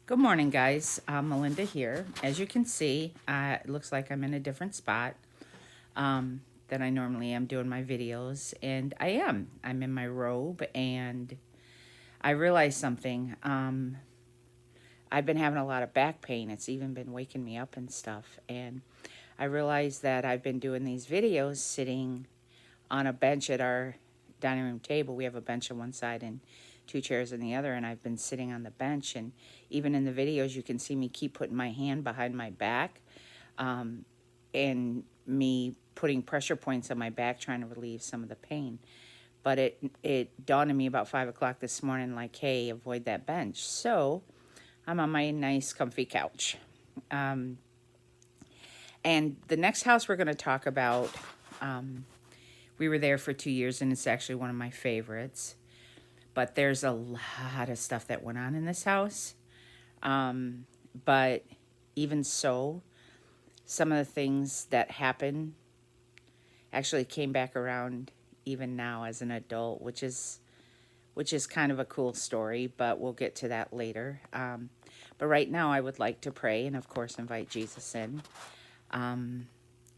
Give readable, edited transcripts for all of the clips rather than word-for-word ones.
Good morning, guys. Melinda here. As you can see, it looks like I'm in a different spot than I normally am doing my videos, and I am. I'm in my robe, and I realized something. I've been having a lot of back pain. It's even been waking me up and stuff, and I realized that I've been doing these videos sitting on a bench at our dining room table. We have a bench on one side and two chairs on the other, and I've been sitting on the bench, and even in the videos you can see me keep putting my hand behind my back, and me putting pressure points on my back trying to relieve some of the pain. But it dawned on me about 5 o'clock this morning, like, hey, avoid that bench. So I'm on my nice comfy couch. And the next house we're going to talk about, we were there for 2 years, and it's actually one of my favorites. But there's a lot of stuff that went on in this house. But even so, some of the things that happened actually came back around even now as an adult, which is kind of a cool story, but we'll get to that later. But right now I would like to pray and, of course, invite Jesus in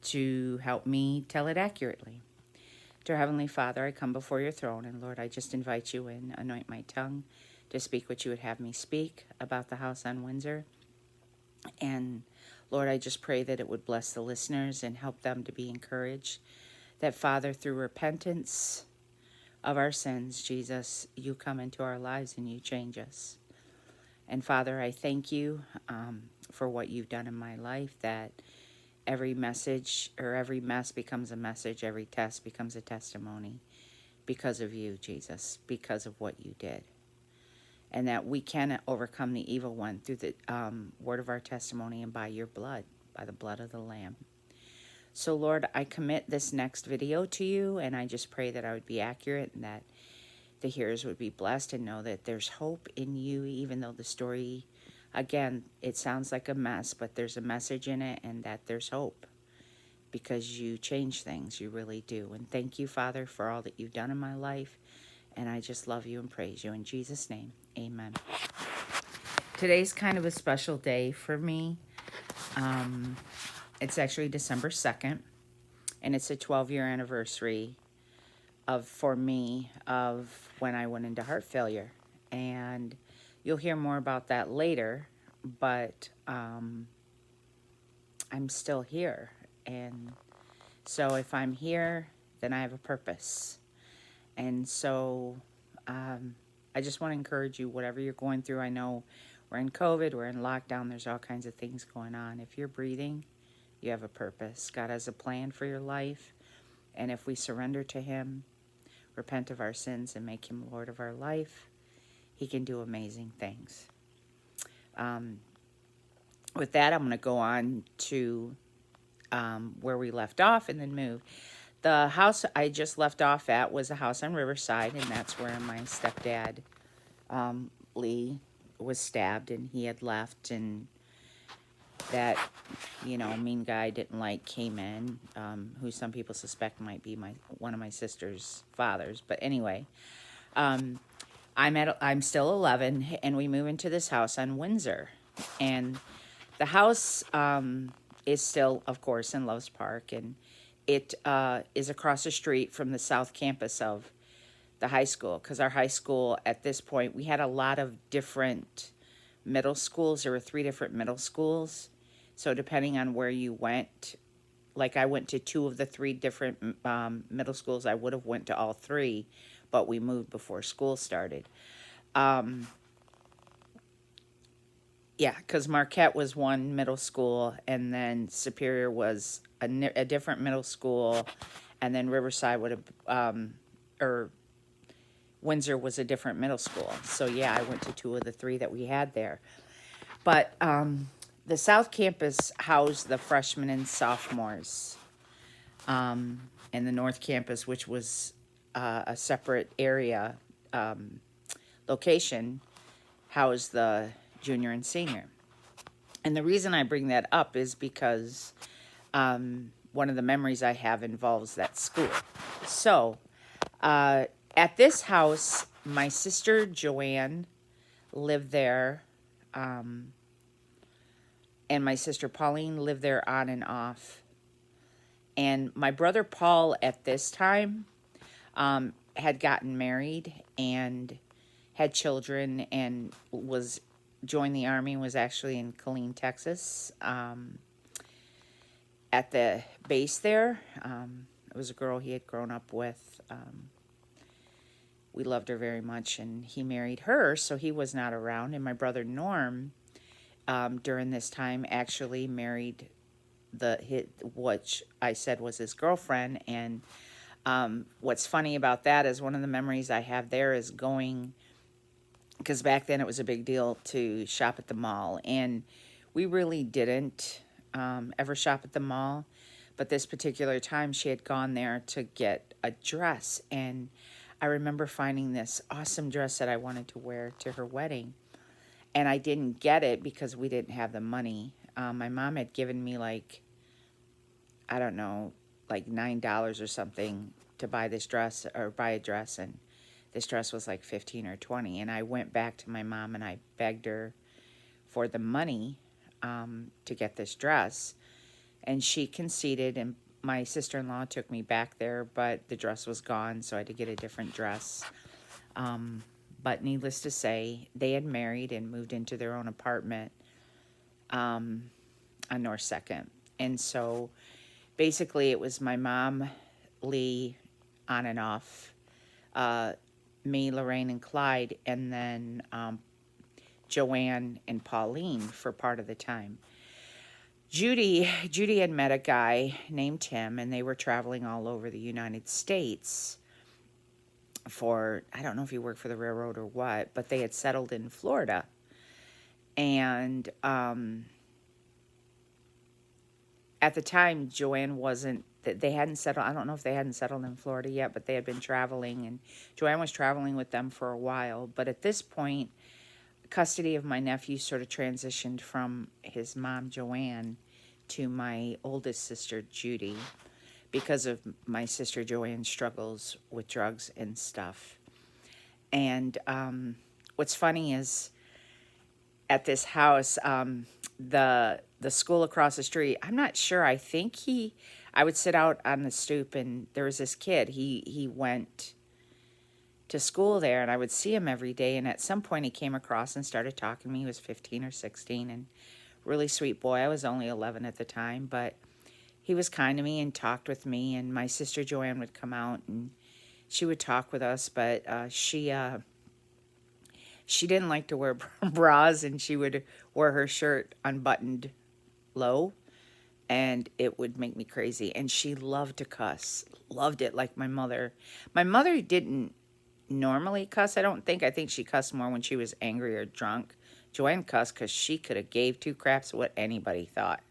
to help me tell it accurately. Dear Heavenly Father, I come before your throne, and Lord, I just invite you in, anoint my tongue to speak what you would have me speak about the house on Windsor. And Lord, I just pray that it would bless the listeners and help them to be encouraged. That, Father, through repentance of our sins, Jesus, you come into our lives and you change us. And Father, I thank you for what you've done in my life, that every message or every mess becomes a message, every test becomes a testimony because of you, Jesus, because of what you did. And that we can overcome the evil one through the word of our testimony and by your blood, by the blood of the Lamb. So, Lord, I commit this next video to you, and I just pray that I would be accurate and that the hearers would be blessed and know that there's hope in you, even though the story, again, it sounds like a mess, but there's a message in it, and that there's hope because you change things. You really do. And thank you, Father, for all that you've done in my life. And I just love you and praise you. In Jesus' name, amen. Today's kind of a special day for me. It's actually December 2nd, and it's a 12-year anniversary for me of when I went into heart failure. And you'll hear more about that later, but I'm still here. And so if I'm here, then I have a purpose. And so I just want to encourage you, whatever you're going through. I know we're in COVID, we're in lockdown, there's all kinds of things going on. If you're breathing, you have a purpose. God has a plan for your life. And if we surrender to him, repent of our sins, and make him Lord of our life, he can do amazing things. With that, I'm going to go on to where we left off and then move. The house I just left off at was a house on Riverside, and that's where my stepdad, Lee, was stabbed, and he had left, and that, mean guy didn't like came in, who some people suspect might be one of my sister's fathers. But anyway, I'm still 11, and we move into this house on Windsor, and the house is still, of course, in Loves Park, and it is across the street from the south campus of the high school, because our high school at this point, we had a lot of different middle schools. There were 3 different middle schools. So depending on where you went, like I went to 2 of the 3 different middle schools. I would have went to all 3, but we moved before school started. Yeah, because Marquette was one middle school, and then Superior was a different middle school, and then Riverside would have, or Windsor was a different middle school. So yeah, I went to 2 of the 3 that we had there. But the South Campus housed the freshmen and sophomores, and the North Campus, which was a separate area location, housed the junior and senior. And the reason I bring that up is because one of the memories I have involves that school. So at this house, my sister Joanne lived there and my sister Pauline lived there on and off. And my brother Paul at this time had gotten married and had children and was joined the army and was actually in Killeen, Texas, at the base there. It was a girl he had grown up with. We loved her very much, and he married her, so he was not around. And my brother Norm, during this time, actually married which I said was his girlfriend. And what's funny about that is one of the memories I have there is going, because back then it was a big deal to shop at the mall, and we really didn't ever shop at the mall. But this particular time, she had gone there to get a dress, and I remember finding this awesome dress that I wanted to wear to her wedding, and I didn't get it because we didn't have the money. My mom had given me like, I don't know, like $9 or something to buy this dress or buy a dress, and this dress was like 15 or 20. And I went back to my mom and I begged her for the money to get this dress, and she conceded, and my sister-in-law took me back there, but the dress was gone, so I had to get a different dress. But needless to say, they had married and moved into their own apartment on North 2nd. And so basically it was my mom, Lee, on and off, me, Lorraine, and Clyde, and then Joanne and Pauline for part of the time. Judy had met a guy named Tim, and they were traveling all over the United States for, I don't know if he worked for the railroad or what, but they had settled in Florida. And at the time, Joanne wasn't, they hadn't settled, I don't know if they hadn't settled in Florida yet, but they had been traveling, and Joanne was traveling with them for a while. But at this point, custody of my nephew sort of transitioned from his mom, Joanne, to my oldest sister, Judy, because of my sister Joanne's struggles with drugs and stuff. And what's funny is at this house, the school across the street, I'm not sure, I think I would sit out on the stoop, and there was this kid, he went to school there, and I would see him every day. And at some point he came across and started talking to me. He was 15 or 16 and really sweet boy. I was only 11 at the time, but he was kind to me and talked with me. And my sister Joanne would come out and she would talk with us, but she didn't like to wear bras, and she would wear her shirt unbuttoned low, and it would make me crazy. And she loved to cuss, loved it like my mother. My mother didn't normally cuss, I don't think. I think she cussed more when she was angry or drunk. Joanne cussed because she could have gave two craps what anybody thought.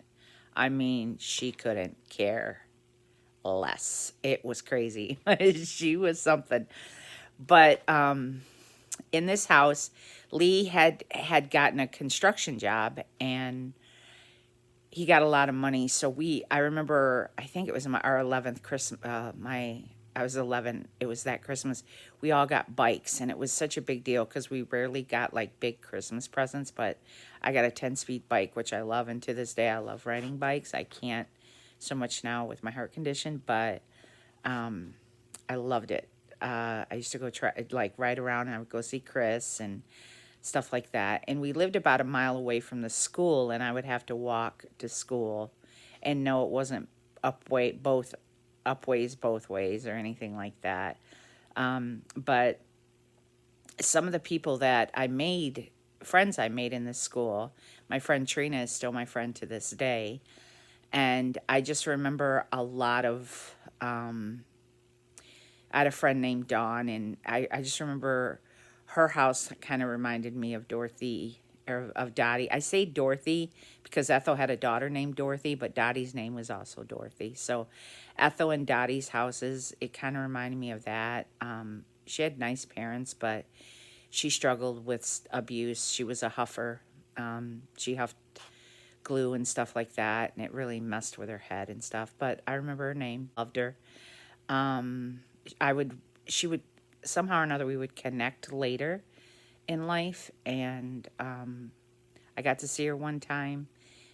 I mean, she couldn't care less. It was crazy. She was something. But in this house, Lee had gotten a construction job, and he got a lot of money. So I remember, I think it was our 11th Christmas, I was 11. It was that Christmas. We all got bikes, and it was such a big deal because we rarely got like big Christmas presents, but I got a 10-speed bike, which I love. And to this day, I love riding bikes. I can't so much now with my heart condition, but I loved it. I used to go ride around, and I would go see Chris and stuff like that. And we lived about a mile away from the school, and I would have to walk to school. And no, it wasn't upways both ways or anything like that. But some of the people that friends I made in this school, my friend Trina is still my friend to this day. And I just remember a lot of, I had a friend named Dawn, and I just remember her house kind of reminded me of Dorothy, or of Dottie. I say Dorothy because Ethel had a daughter named Dorothy, but Dottie's name was also Dorothy. So Ethel and Dottie's houses, it kind of reminded me of that. She had nice parents, but she struggled with abuse. She was a huffer. She huffed glue and stuff like that, and it really messed with her head and stuff. But I remember her name, loved her. She would, somehow or another, we would connect later in life, and I got to see her one time,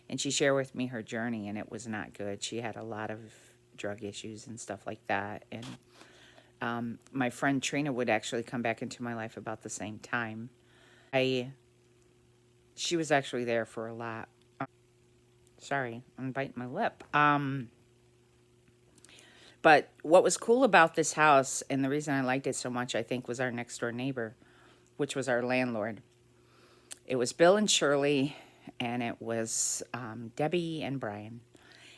and she shared with me her journey, and it was not good. She had a lot of drug issues and stuff like that. And my friend Trina would actually come back into my life about the same time. I She was actually there for a lot. Sorry, I'm biting my lip. But what was cool about this house, and the reason I liked it so much, I think, was our next door neighbor, which was our landlord. It was Bill and Shirley, and it was Debbie and Brian.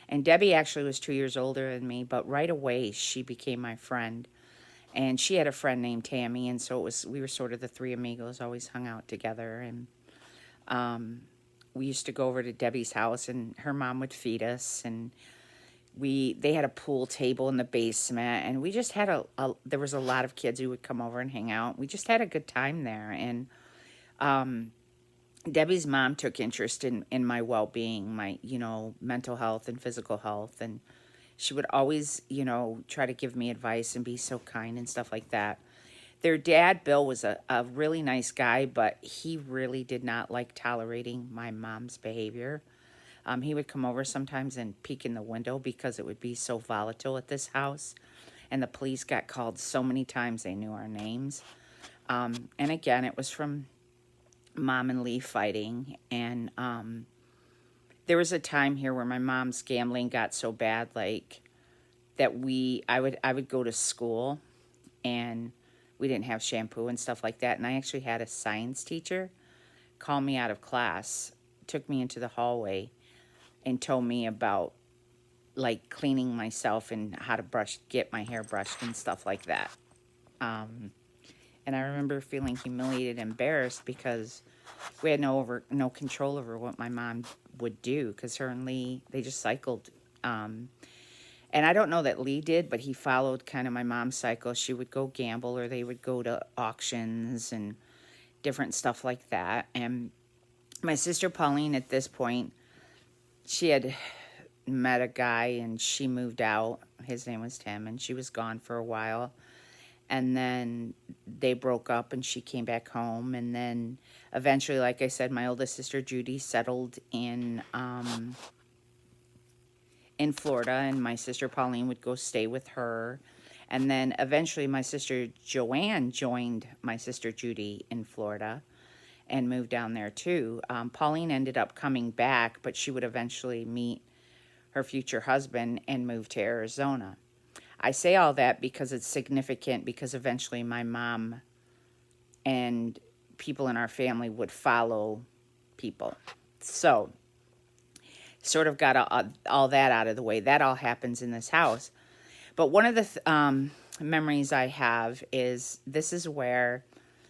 And Debbie actually was 2 years older than me, but right away she became my friend. And she had a friend named Tammy, and so we were sort of the three amigos, always hung out together. And we used to go over to Debbie's house, and her mom would feed us, and they had a pool table in the basement, and we just had there was a lot of kids who would come over and hang out. We just had a good time there. And Debbie's mom took interest in my well-being, my, mental health and physical health. And she would always, try to give me advice and be so kind and stuff like that. Their dad, Bill, was a really nice guy, but he really did not like tolerating my mom's behavior. He would come over sometimes and peek in the window because it would be so volatile at this house. And the police got called so many times they knew our names. And again, it was from Mom and Lee fighting. And there was a time here where my mom's gambling got so bad, like, that I would go to school, and we didn't have shampoo and stuff like that. And I actually had a science teacher call me out of class, took me into the hallway, and told me about, like, cleaning myself and how to get my hair brushed and stuff like that. And I remember feeling humiliated and embarrassed because we had no control over what my mom would do, because her and Lee, they just cycled. And I don't know that Lee did, but he followed kind of my mom's cycle. She would go gamble, or they would go to auctions and different stuff like that. And my sister Pauline, at this point, she had met a guy and she moved out. His name was Tim, and she was gone for a while. And then they broke up and she came back home. And then eventually, like I said, my oldest sister Judy settled in Florida, and my sister Pauline would go stay with her. And then eventually my sister Joanne joined my sister Judy in Florida and moved down there too. Pauline ended up coming back, but she would eventually meet her future husband and move to Arizona. I say all that because it's significant, because eventually my mom and people in our family would follow people. So, sort of got all that out of the way. That all happens in this house. But one of the memories I have is, this is where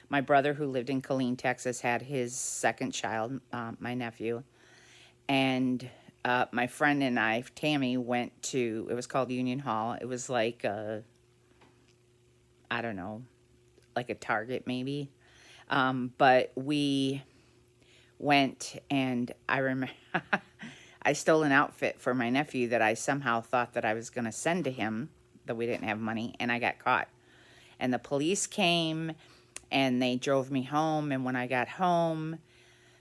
my brother, who lived in Killeen, Texas, had his second child, my nephew. And my friend and I, Tammy, went to, it was called Union Hall. It was like I don't know, like a Target maybe. But we went, and I remember I stole an outfit for my nephew that I somehow thought that I was going to send to him, that we didn't have money, and I got caught. And the police came, and they drove me home. And when I got home,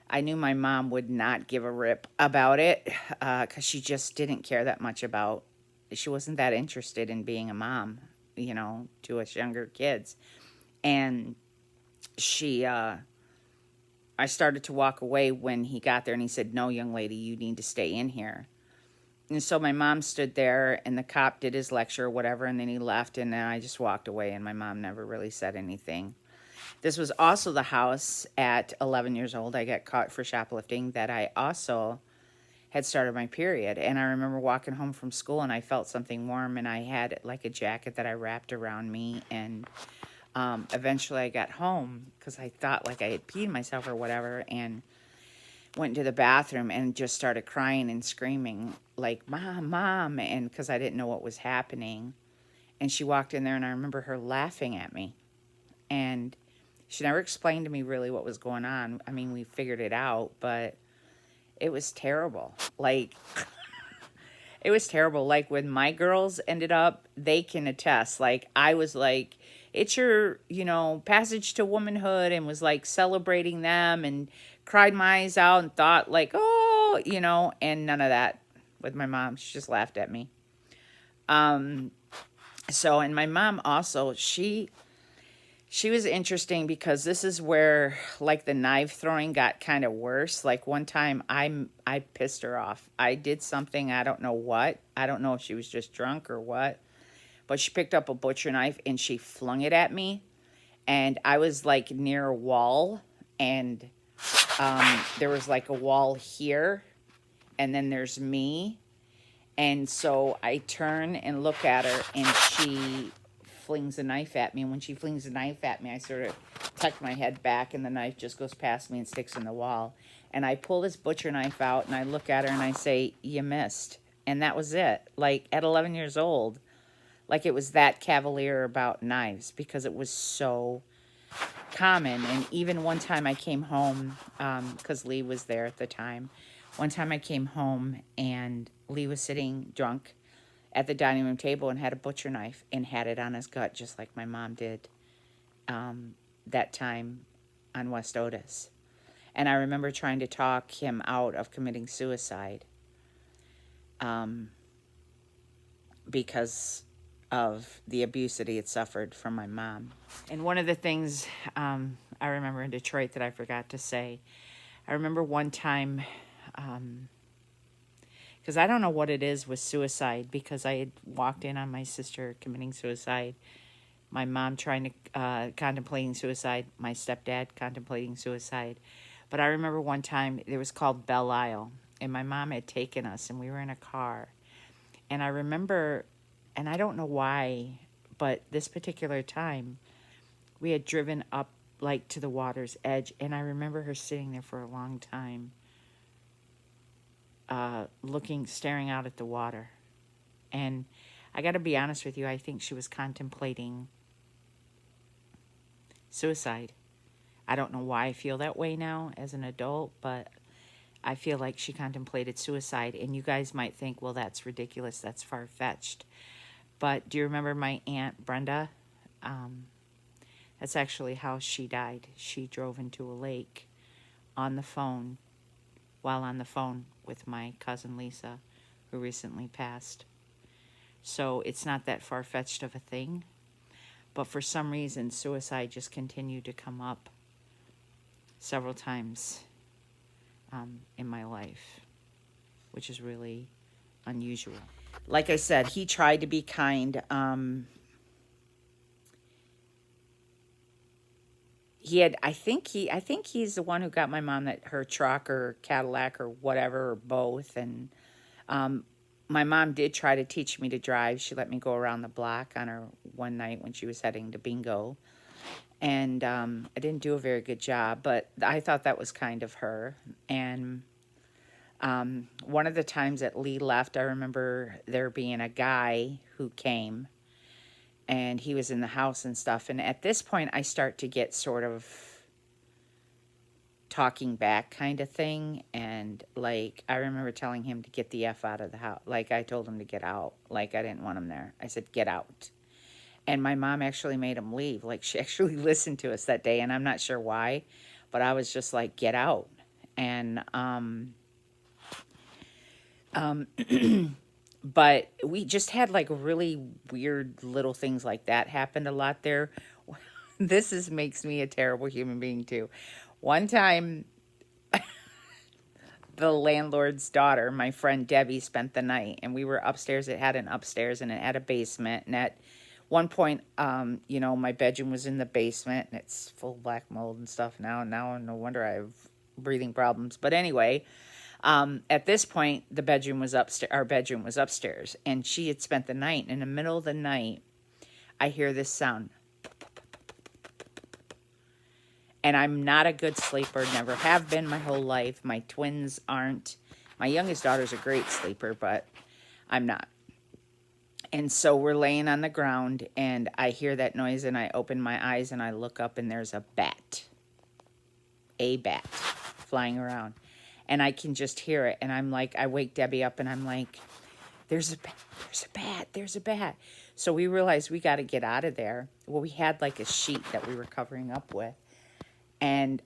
I knew my mom would not give a rip about it, because she just didn't care that much about, she wasn't that interested in being a mom, to us younger kids. And I started to walk away when he got there, and he said, "No, young lady, you need to stay in here." And so my mom stood there, and the cop did his lecture or whatever, and then he left, and then I just walked away, and my mom never really said anything. This was also the house at 11 years old I got caught for shoplifting, that I also had started my period. And I remember walking home from school, and I felt something warm, and I had like a jacket that I wrapped around me. And eventually I got home because I thought like I had peed myself or whatever, and went into the bathroom and just started crying and screaming like, "Mom, Mom," and because I didn't know what was happening. And she walked in there, and I remember her laughing at me. And she never explained to me really what was going on. I mean, we figured it out, but it was terrible. Like, it was terrible. Like, when my girls ended up, they can attest. Like, I was like, it's your, passage to womanhood, and was like celebrating them and cried my eyes out and thought like, oh, you know, and none of that with my mom. She just laughed at me. So, and my mom also, she was interesting because this is where like the knife throwing got kind of worse. Like one time I pissed her off. I did something, I don't know what. I don't know if she was just drunk or what. But she picked up a butcher knife and she flung it at me. And I was like near a wall, and there was like a wall here, and then there's me. And so I turn and look at her, and she flings a knife at me. And when she flings a knife at me, I sort of tuck my head back, and the knife just goes past me and sticks in the wall. And I pull this butcher knife out, and I look at her, and I say, "You missed." And that was it. Like, at 11 years old, like it was that cavalier about knives, because it was so common. And even one time I came home, because Lee was there at the time. One time I came home, and Lee was sitting drunk at the dining room table and had a butcher knife and had it on his gut, just like my mom did that time on West Otis. And I remember trying to talk him out of committing suicide because of the abuse that he had suffered from my mom. And one of the things I remember in Detroit that I forgot to say, I remember one time, because I don't know what it is with suicide, because I had walked in on my sister committing suicide, my mom trying to, contemplating suicide, my stepdad contemplating suicide. But I remember one time, it was called Belle Isle, and my mom had taken us, and we were in a car. And I remember, and I don't know why, but this particular time, we had driven up like to the water's edge, and I remember her sitting there for a long time, staring out at the water. And I got to be honest with you, I think she was contemplating suicide. I don't know why I feel that way now as an adult, but I feel like she contemplated suicide. And you guys might think, well, that's ridiculous, that's far-fetched. But do you remember my Aunt Brenda? That's actually how she died. She drove into a lake on the phone, while on the phone with my cousin Lisa, who recently passed. So it's not that far-fetched of a thing. But for some reason, suicide just continued to come up several times in my life, which is really unusual. Like I said, he tried to be kind. I think he's the one who got my mom her truck or Cadillac or whatever, or both. And my mom did try to teach me to drive. She let me go around the block on her one night when she was heading to bingo. And I didn't do a very good job, but I thought that was kind of her. And one of the times that Lee left, I remember there being a guy who came, and he was in the house and stuff. And at this point, I start to get sort of talking back kind of thing. And, like, I remember telling him to get the F out of the house. Like, I told him to get out. Like, I didn't want him there. I said, get out. And my mom actually made him leave. Like, she actually listened to us that day. And I'm not sure why, but I was just like, get out. And, but we just had like really weird little things like that happened a lot there. Makes me a terrible human being too. One time, the landlord's daughter, my friend Debbie, spent the night, and we were upstairs. It had an upstairs and it had a basement. And at one point, you know, my bedroom was in the basement, and it's full of black mold and stuff now. Now, no wonder I have breathing problems. But anyway, at this point, our bedroom was upstairs, and she had spent the night. And in the middle of the night, I hear this sound. And I'm not a good sleeper, never have been my whole life. My twins aren't. My youngest daughter's a great sleeper, but I'm not. And so we're laying on the ground, and I hear that noise, and I open my eyes, and I look up, and there's a bat flying around. And I can just hear it. And I'm like, I wake Debbie up, and I'm like, there's a bat. So we realized we got to get out of there. Well, we had like a sheet that we were covering up with. And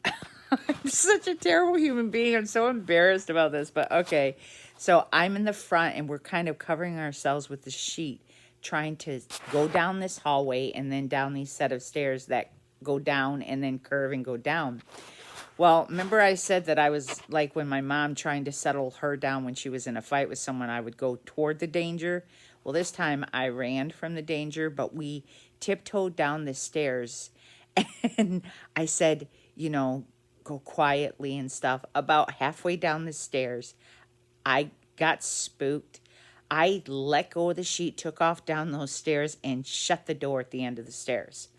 I'm such a terrible human being. I'm so embarrassed about this, but okay. So I'm in the front and we're kind of covering ourselves with the sheet, trying to go down this hallway and then down these set of stairs that go down and then curve and go down. Well, remember I said that I was like when my mom trying to settle her down when she was in a fight with someone, I would go toward the danger. Well, this time I ran from the danger, but we tiptoed down the stairs and I said, go quietly and stuff. About halfway down the stairs, I got spooked. I let go of the sheet, took off down those stairs, and shut the door at the end of the stairs.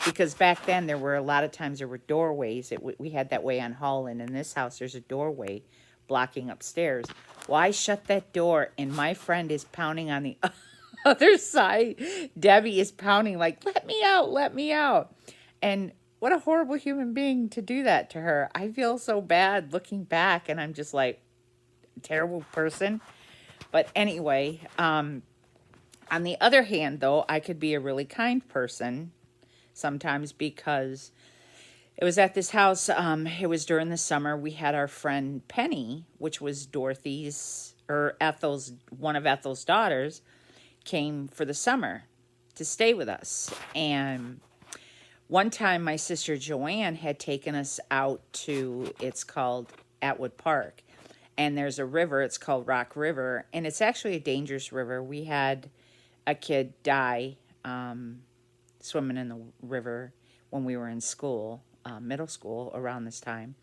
Because back then, there were a lot of times there were doorways. We had that way on Holland. In this house, there's a doorway blocking upstairs. Well, I shut that door, and my friend is pounding on the other side. Debbie is pounding like, let me out, let me out. And what a horrible human being to do that to her. I feel so bad looking back, and I'm just like, terrible person. But anyway, on the other hand, though, I could be a really kind person sometimes because it was at this house. It was during the summer. We had our friend Penny, which was Dorothy's or Ethel's, one of Ethel's daughters, came for the summer to stay with us. And one time my sister Joanne had taken us out to, it's called Atwood Park. And there's a river, it's called Rock River. And it's actually a dangerous river. We had a kid die swimming in the river when we were in school, middle school, around this time.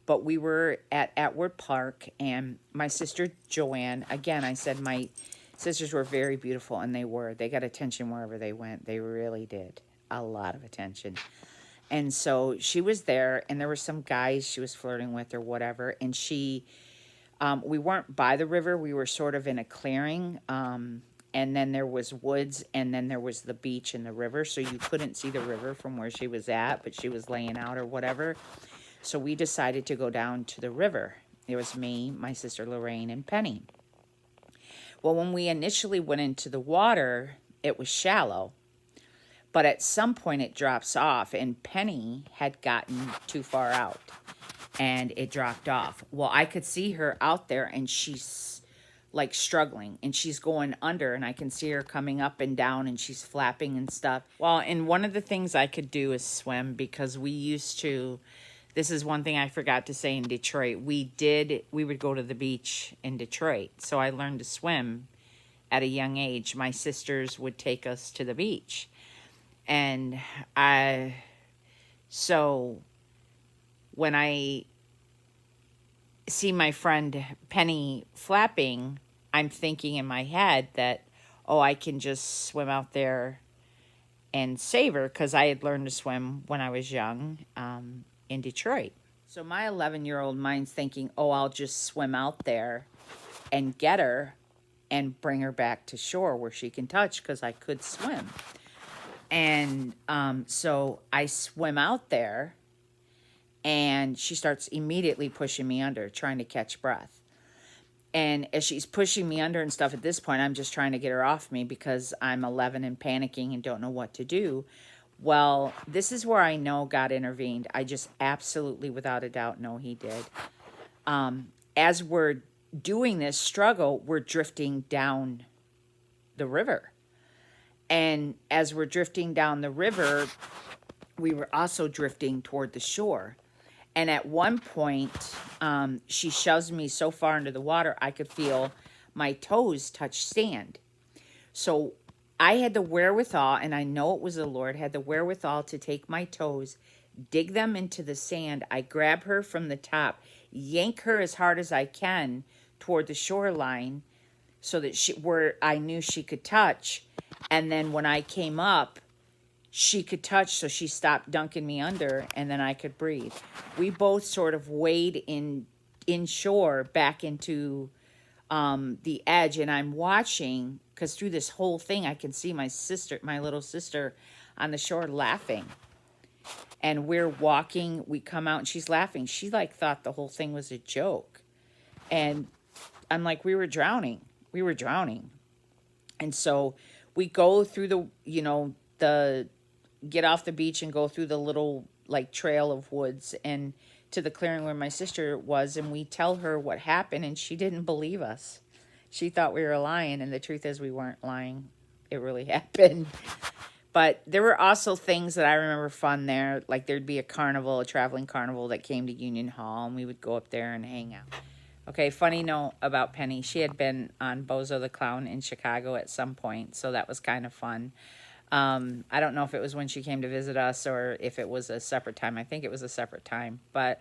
But we were at Atwood Park, and my sister Joanne, again, I said my sisters were very beautiful, and they were. They got attention wherever they went. They really did. A lot of attention. And so she was there, and there were some guys she was flirting with or whatever, and we weren't by the river. We were sort of in a clearing, and then there was woods, and then there was the beach and the river, so you couldn't see the river from where she was at, but she was laying out or whatever. So we decided to go down to the river. It was me, my sister Lorraine, and Penny. Well, when we initially went into the water, it was shallow, but at some point it drops off, and Penny had gotten too far out, and it dropped off. Well, I could see her out there, and she's like struggling, and she's going under, and I can see her coming up and down, and she's flapping and stuff. Well, and one of the things I could do is swim, because we used to, this is one thing I forgot to say in Detroit, we would go to the beach in Detroit, so I learned to swim at a young age. My sisters would take us to the beach, and so when I see my friend Penny flapping, I'm thinking in my head that, oh, I can just swim out there and save her, because I had learned to swim when I was young in Detroit. So my 11-year-old mind's thinking, oh, I'll just swim out there and get her and bring her back to shore where she can touch, because I could swim. And so I swim out there, and she starts immediately pushing me under, trying to catch breath. And as she's pushing me under and stuff, at this point, I'm just trying to get her off me because I'm 11 and panicking and don't know what to do. Well, this is where I know God intervened. I just absolutely, without a doubt, know he did. As we're doing this struggle, we're drifting down the river. And as we're drifting down the river, we were also drifting toward the shore. And at one point, she shoves me so far into the water, I could feel my toes touch sand. So I had the wherewithal, and I know it was the Lord, had the wherewithal to take my toes, dig them into the sand. I grab her from the top, yank her as hard as I can toward the shoreline so that where I knew she could touch. And then when I came up, she could touch, so she stopped dunking me under, and then I could breathe. We both sort of wade inshore back into the edge, and I'm watching, because through this whole thing, I can see my little sister on the shore laughing. And we're walking, we come out, and she's laughing. She like thought the whole thing was a joke. And I'm like, we were drowning. And so we go through the get off the beach and go through the little like trail of woods and to the clearing where my sister was, and we tell her what happened, and she didn't believe us. She thought we were lying, and the truth is we weren't lying. It really happened. But there were also things that I remember fun there. Like there'd be a carnival, a traveling carnival that came to Union Hall, and we would go up there and hang out. Okay, funny note about Penny. She had been on Bozo the Clown in Chicago at some point, so that was kind of fun. I don't know if it was when she came to visit us or if it was a separate time. I think it was a separate time. But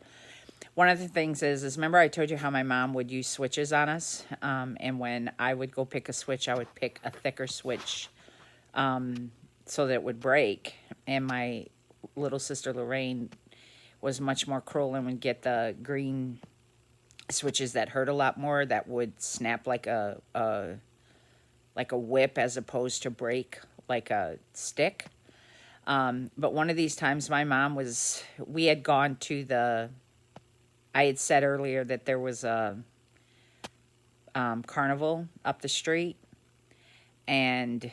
one of the things is remember I told you how my mom would use switches on us? And when I would go pick a switch, I would pick a thicker switch so that it would break. And my little sister Lorraine was much more cruel and would get the green switches that hurt a lot more, that would snap like a whip as opposed to break like a stick. But one of these times my mom we had gone to I had said earlier that there was a carnival up the street and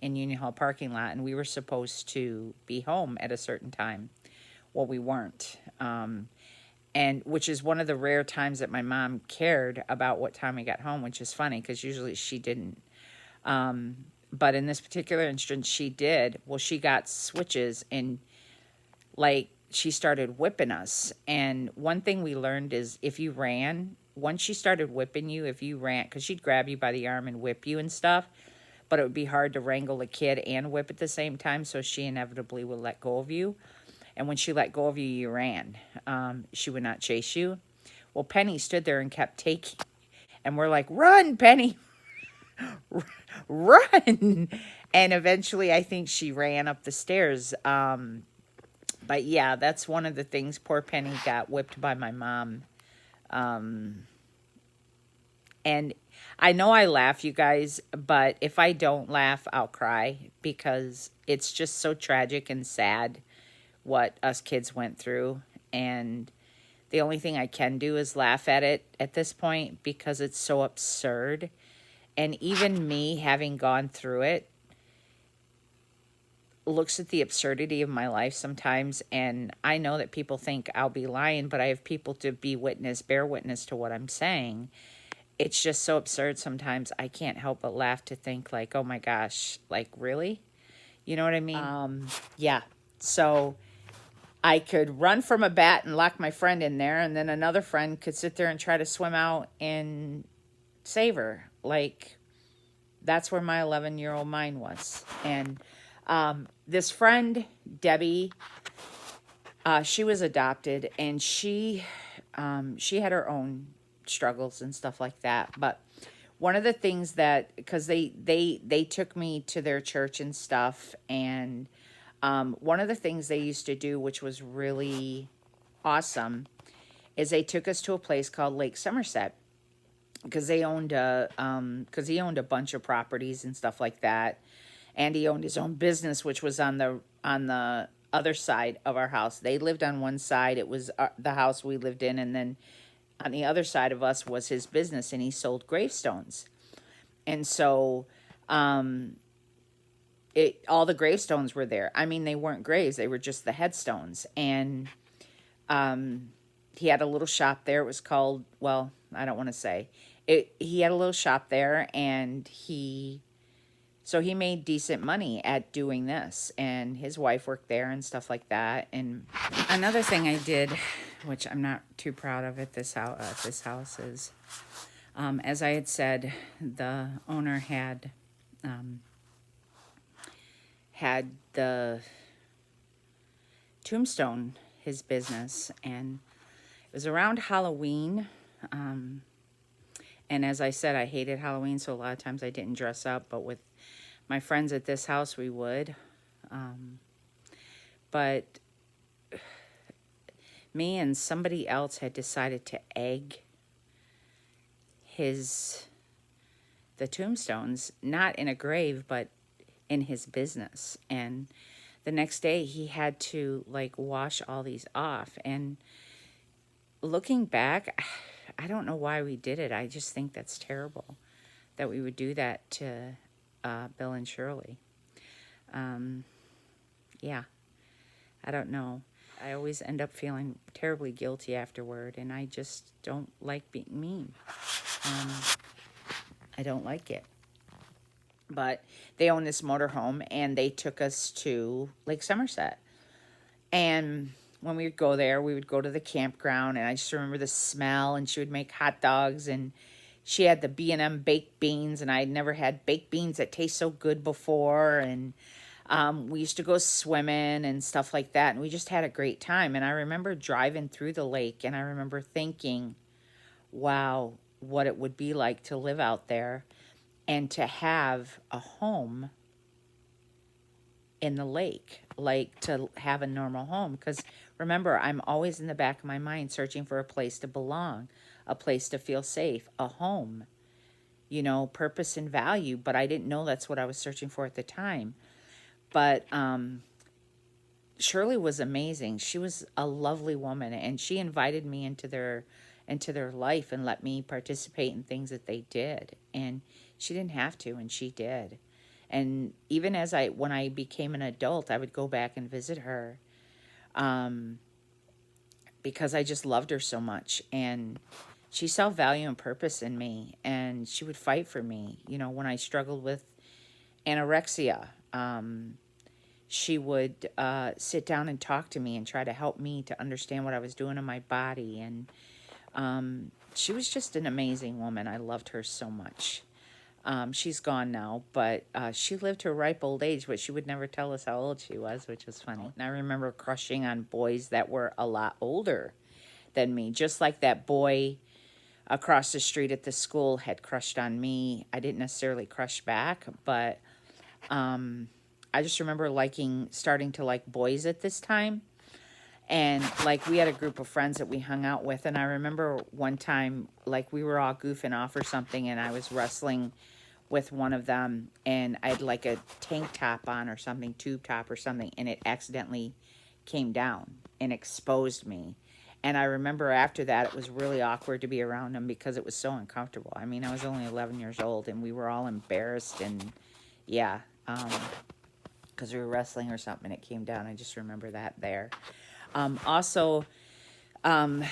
in Union Hall parking lot, and we were supposed to be home at a certain time. Well, we weren't. And which is one of the rare times that my mom cared about what time we got home, which is funny because usually she didn't. But in this particular instance, she did. Well, she got switches and like she started whipping us. And one thing we learned is if you ran, once she started whipping you, if you ran, because she'd grab you by the arm and whip you and stuff, but it would be hard to wrangle a kid and whip at the same time, so she inevitably would let go of you. And when she let go of you, you ran. She would not chase you. Well, Penny stood there and kept taking. And we're like, run, Penny. Run. And eventually, I think she ran up the stairs. But yeah, that's one of the things. Poor Penny got whipped by my mom. And I know I laugh, you guys, but if I don't laugh, I'll cry because it's just so tragic and sad what us kids went through, and the only thing I can do is laugh at it at this point because it's so absurd. And even me, having gone through it, looks at the absurdity of my life sometimes, and I know that people think I'll be lying, but I have people to bear witness to what I'm saying. It's just so absurd sometimes. I can't help but laugh to think like, oh my gosh, like really? You know what I mean? Yeah. So I could run from a bat and lock my friend in there, and then another friend could sit there and try to swim out and save her. Like, that's where my 11-year-old mind was. And this friend, Debbie, she was adopted, and she had her own struggles and stuff like that. But one of the things that, because they took me to their church and stuff, and one of the things they used to do, which was really awesome, is they took us to a place called Lake Somerset because he owned a bunch of properties and stuff like that, and he owned his own business, which was on the other side of our house. They lived on one side; it was the house we lived in, and then on the other side of us was his business, and he sold gravestones, and so. All the gravestones were there. I mean, they weren't graves. They were just the headstones. And he had a little shop there. It was called, well, I don't want to say. He had a little shop there, and he made decent money at doing this. And his wife worked there and stuff like that. And another thing I did, which I'm not too proud of at this house is, as I had said, the owner had the tombstone, his business, and it was around Halloween. And as I said, I hated Halloween, so a lot of times I didn't dress up, but with my friends at this house, we would. But me and somebody else had decided to egg the tombstones, not in a grave, but in his business. And the next day he had to like wash all these off. And looking back, I don't know why we did it. I just think that's terrible that we would do that to Bill and Shirley. Yeah, I don't know. I always end up feeling terribly guilty afterward, and I just don't like being mean. Um, I don't like it. But they own this motorhome, and they took us to Lake Somerset. And when we would go there, we would go to the campground, and I just remember the smell, and she would make hot dogs, and she had the B&M baked beans, and I had never had baked beans that taste so good before, and we used to go swimming and stuff like that, and we just had a great time. And I remember driving through the lake, and I remember thinking, wow, what it would be like to live out there and to have a home in the lake, like to have a normal home. Because remember, I'm always in the back of my mind searching for a place to belong, a place to feel safe, a home, you know, purpose and value. But I didn't know that's what I was searching for at the time. But Shirley was amazing. She was a lovely woman, and she invited me into their life and let me participate in things that they did. And she didn't have to, and she did. And even when I became an adult, I would go back and visit her, because I just loved her so much. And she saw value and purpose in me, and she would fight for me. You know, when I struggled with anorexia, she would sit down and talk to me and try to help me to understand what I was doing in my body. And she was just an amazing woman. I loved her so much. She's gone now, but she lived her ripe old age, but she would never tell us how old she was, which was funny. And I remember crushing on boys that were a lot older than me, just like that boy across the street at the school had crushed on me. I didn't necessarily crush back, but I just remember starting to like boys at this time. And like we had a group of friends that we hung out with, and I remember one time like we were all goofing off or something, and I was wrestling with one of them, and I had like a tank top on or something, tube top or something, and it accidentally came down and exposed me. And I remember after that it was really awkward to be around him because it was so uncomfortable. I mean, I was only 11 years old, and we were all embarrassed, and yeah, because we were wrestling or something and it came down. I just remember that there. Also, kind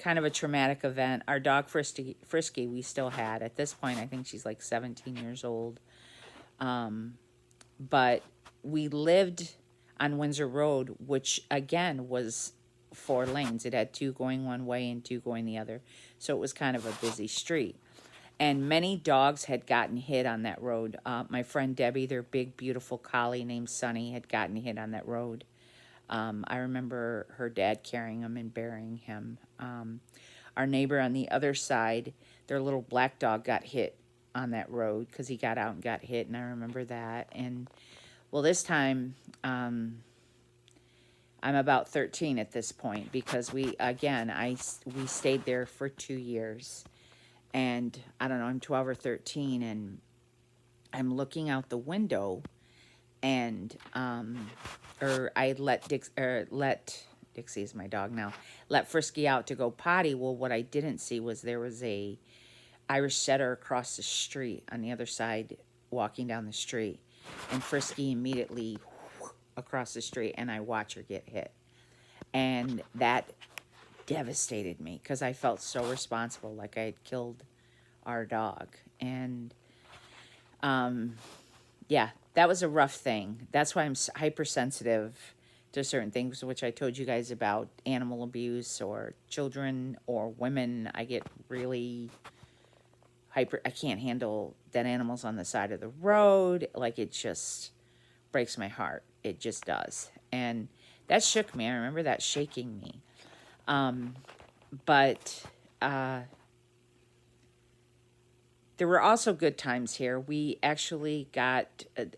of a traumatic event. Our dog Frisky, we still had. At this point, I think she's like 17 years old. But we lived on Windsor Road, which again was 4 lanes. It had 2 going one way and 2 going the other. So it was kind of a busy street. And many dogs had gotten hit on that road. My friend Debbie, their big, beautiful collie named Sunny, had gotten hit on that road. I remember her dad carrying him and burying him. Our neighbor on the other side, their little black dog got hit on that road because he got out and got hit, and I remember that. And, well, this time, I'm about 13 at this point because we stayed there for 2 years. And, I don't know, I'm 12 or 13, and I'm looking out the window, and I let Dixie is my dog now, let Frisky out to go potty. Well, what I didn't see was there was a Irish setter across the street on the other side walking down the street, and Frisky immediately across the street, and I watch her get hit. And that devastated me because I felt so responsible, like I had killed our dog. And yeah, that was a rough thing. That's why I'm hypersensitive to certain things, which I told you guys about animal abuse or children or women. I get really I can't handle dead animals on the side of the road. Like, it just breaks my heart. It just does. And that shook me. I remember that shaking me. But there were also good times here. We actually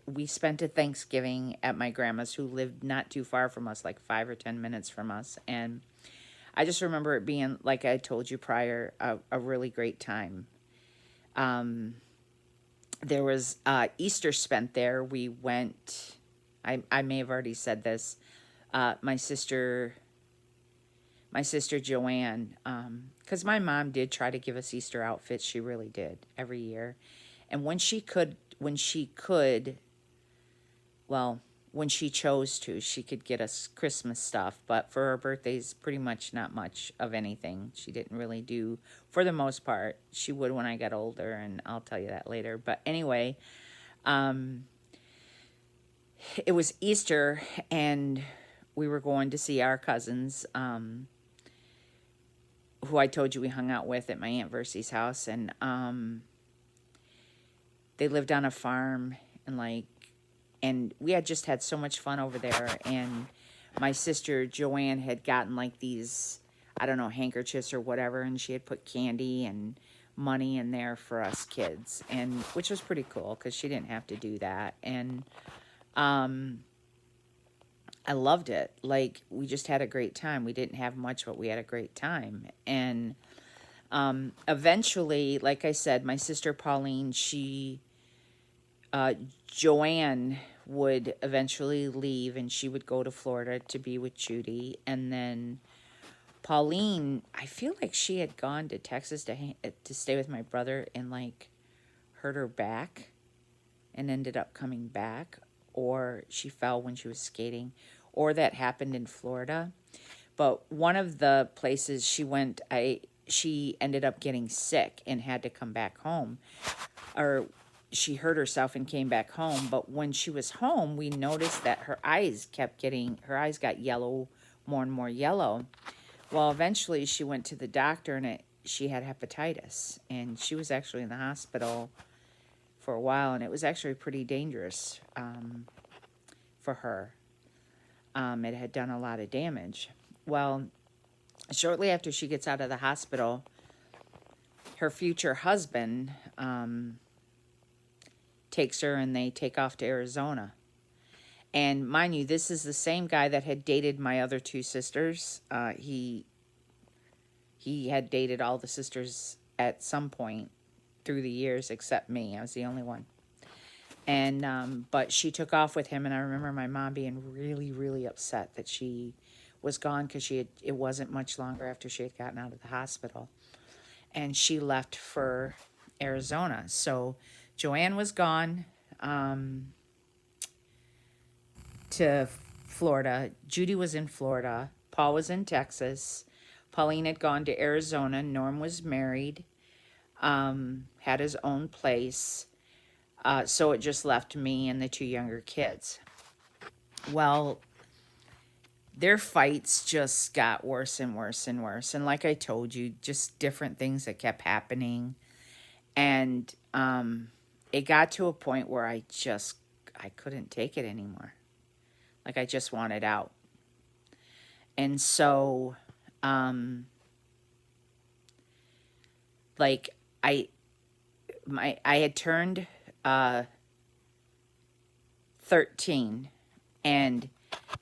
we spent a Thanksgiving at my grandma's, who lived not too far from us, like 5 or 10 minutes from us. And I just remember it being, like I told you prior, a really great time. There was Easter spent there. We went, I may have already said this, my sister Joanne, because my mom did try to give us Easter outfits. She really did, every year. And when she could, well, when she chose to. She could get us Christmas stuff, but for her birthdays, pretty much not much of anything. She didn't really do, for the most part. She would when I got older, and I'll tell you that later. But anyway, it was Easter, and we were going to see our cousins, who I told you we hung out with at my Aunt Versy's house, and they lived on a farm, and we had just had so much fun over there. And my sister Joanne had gotten like these, I don't know, handkerchiefs or whatever, and she had put candy and money in there for us kids, and which was pretty cool because she didn't have to do that. And I loved it. Like, we just had a great time. We didn't have much, but we had a great time. And eventually, like I said, my sister Pauline, Joanne would eventually leave, and she would go to Florida to be with Judy. And then Pauline, I feel like she had gone to Texas to stay with my brother and like hurt her back and ended up coming back, or she fell when she was skating, or that happened in Florida. But one of the places she went, she ended up getting sick and had to come back home, or she hurt herself and came back home. But when she was home, we noticed that her eyes got yellow, more and more yellow. Well, eventually she went to the doctor, and she had hepatitis, and she was actually in the hospital for a while, and it was actually pretty dangerous for her. It had done a lot of damage. Well, shortly after she gets out of the hospital, her future husband takes her, and they take off to Arizona. And mind you, this is the same guy that had dated my other two sisters. He had dated all the sisters at some point through the years, except me. I was the only one. And but she took off with him, and I remember my mom being really, really upset that she was gone, because it wasn't much longer after she had gotten out of the hospital, and she left for Arizona. So Joanne was gone to Florida. Judy was in Florida. Paul was in Texas. Pauline had gone to Arizona. Norm was married, had his own place. So it just left me and the two younger kids. Well, their fights just got worse and worse and worse. And like I told you, just different things that kept happening. And it got to a point where I couldn't take it anymore. Like, I just wanted out. And so, like, I had turned 13, and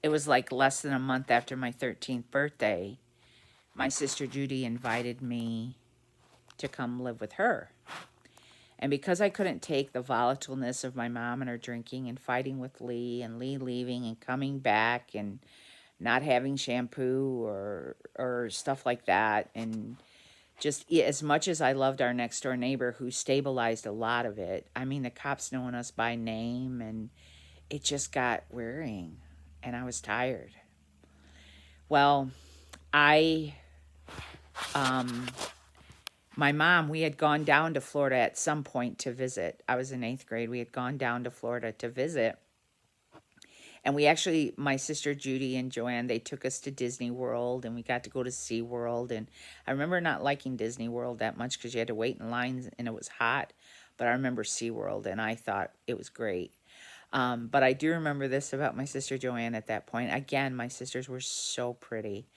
it was like less than a month after my 13th birthday, my sister Judy invited me to come live with her. And because I couldn't take the volatileness of my mom and her drinking and fighting with Lee, and Lee leaving and coming back and not having shampoo or stuff like that, and just as much as I loved our next door neighbor, who stabilized a lot of it, I mean, the cops knowing us by name, and it just got wearying, and I was tired. Well, my mom, we had gone down to Florida at some point to visit. I was in 8th grade. We had gone down to Florida to visit. And we actually, my sister Judy and Joanne, they took us to Disney World, and we got to go to SeaWorld. And I remember not liking Disney World that much because you had to wait in lines and it was hot. But I remember SeaWorld, and I thought it was great. But I do remember this about my sister Joanne at that point. Again, my sisters were so pretty.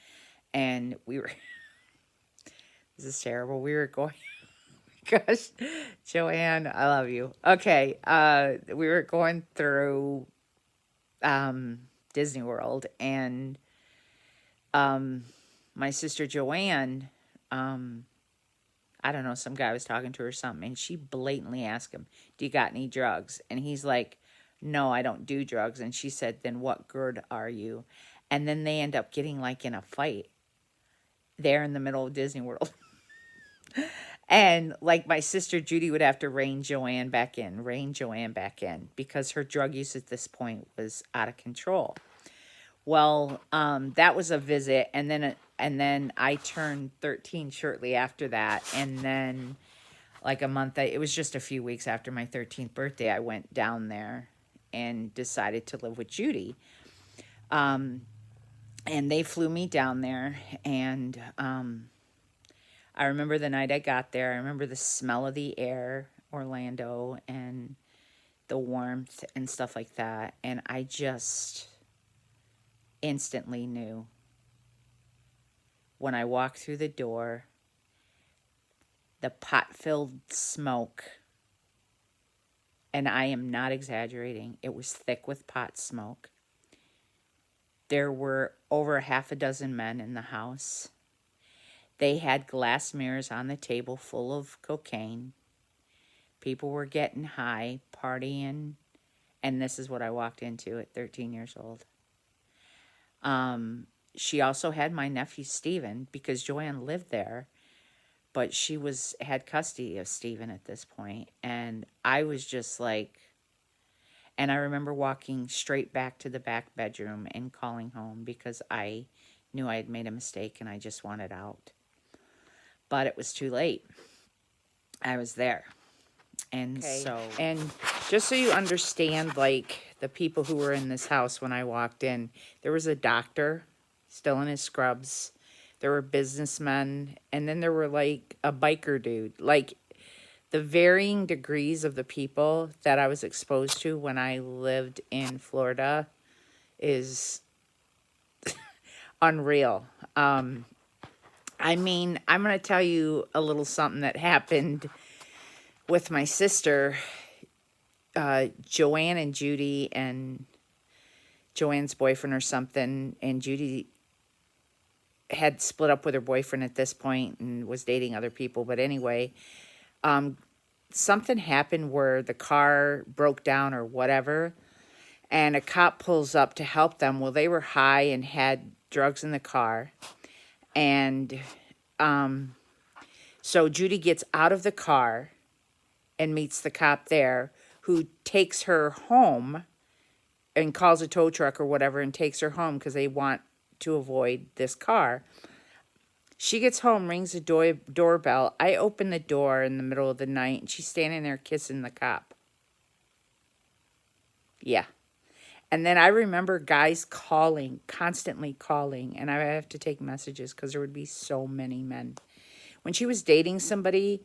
And we were, this is terrible. We were going, gosh, Joanne, I love you. Okay, we were going through Disney World, and my sister Joanne, I don't know, some guy was talking to her or something, and she blatantly asked him, "Do you got any drugs?" And he's like, "No, I don't do drugs." And she said, "Then what good are you?" And then they end up getting like in a fight there in the middle of Disney World. And like my sister Judy would have to rein Joanne back in because her drug use at this point was out of control. Well, that was a visit, and then I turned 13 shortly after that, and then like a month, it was just a few weeks after my 13th birthday, I went down there and decided to live with Judy. Um, and they flew me down there, and I remember the night I got there. I remember the smell of the air, Orlando, and the warmth and stuff like that. And I just instantly knew when I walked through the door, the pot-filled smoke, and I am not exaggerating, it was thick with pot smoke. There were over half a dozen men in the house. They had glass mirrors on the table full of cocaine. People were getting high, partying, and this is what I walked into at 13 years old. She also had my nephew Stephen because Joanne lived there, but she had custody of Stephen at this point, and I was just like, and I remember walking straight back to the back bedroom and calling home because I knew I had made a mistake and I just wanted out. But it was too late. I was there. And and just so you understand, like, the people who were in this house when I walked in, there was a doctor still in his scrubs. There were businessmen, and then there were, like, a biker dude. Like, the varying degrees of the people that I was exposed to when I lived in Florida is unreal. I mean, I'm going to tell you a little something that happened with my sister, Joanne and Judy, and Joanne's boyfriend or something, and Judy had split up with her boyfriend at this point and was dating other people. But anyway, something happened where the car broke down or whatever, and a cop pulls up to help them. Well, they were high and had drugs in the car, and so Judy gets out of the car and meets the cop there, who takes her home and calls a tow truck or whatever and takes her home because they want to avoid this car. She gets home, rings the doorbell. I open the door in the middle of the night, and she's standing there kissing the cop. Yeah. And then I remember guys calling, constantly calling, and I have to take messages because there would be so many men. When she was dating somebody,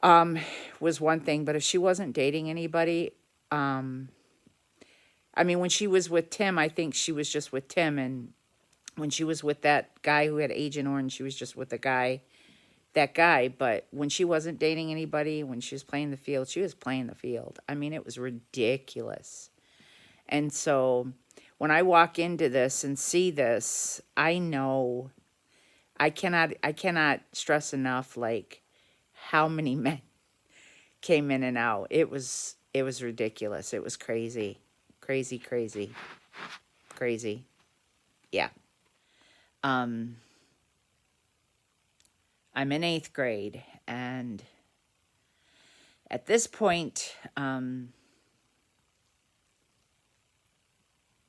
was one thing, but if she wasn't dating anybody, I mean, when she was with Tim, I think she was just with Tim, and when she was with that guy who had Agent Orange, she was just with that guy. But when she wasn't dating anybody, when she was playing the field, she was playing the field. I mean, it was ridiculous. And so when I walk into this and see this, I know I cannot stress enough, like, how many men came in and out. It was ridiculous. It was crazy. Crazy, crazy. Crazy. Yeah. I'm in 8th grade, and at this point,